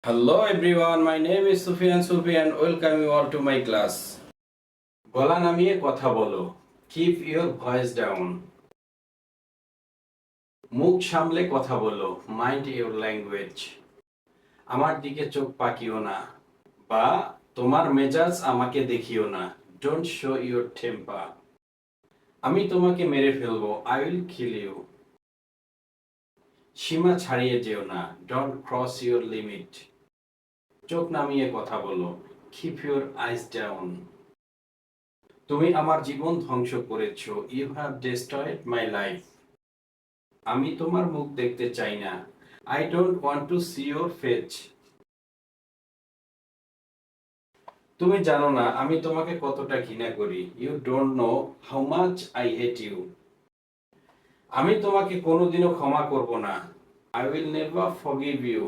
Hello everyone, my name is Sufyan Sufi and welcome you all to my class. গলা নামিয়ে কথা বলো. Keep your voice down. মুখ সামলে কথা বলো. Mind your language. আমার দিকে চোখ পাকিও না বা তোমার মেজাজ আমাকে দেখিও না. Don't show your temper. আমি তোমাকে মেরে ফেলবো. I will kill you. সীমা ছাড়িয়ে যেও না. Don't cross your limit. চোখ নামিয়ে কথা বলো. Keep your eyes down. তুমি আমার জীবন ধ্বংস করেছো. You have destroyed my life. আমি তোমার মুখ দেখতে চাই না. I don't want to see your face. তুমি জানো না আমি তোমাকে কতটা ঘৃণা করি. You don't know how much I hate you. আমি তোমাকে কোনোদিনও ক্ষমা করব না. I will never forgive you.